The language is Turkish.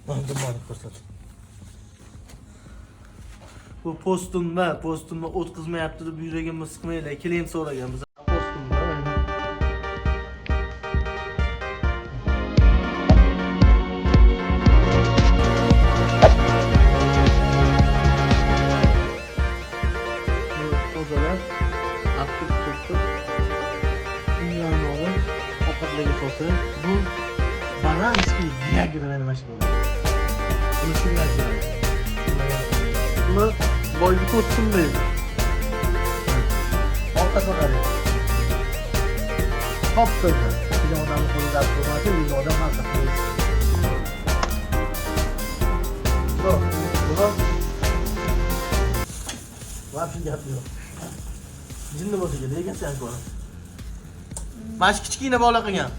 Dumoni ko'rsat. Bu postumma o'tkazmayapti deb yuragimni siqmanglar. Keling so'ragan biz. Postumda tozalab, aktiv tutib, dunyoni olib, ovqatlarga sotib, bu balanskiy diagram mashina. Buni tushunasizlar. Buni boyga postum deydi. Orqasiga qarang. Hop qildi. Bir odamni qo'lida turmasa, bir odam hal qiladi. Bu Vapsi gap yo'q. Jinni bo'lsa kerak ekan ko'ra. Mana shu kichkina bola qilgan.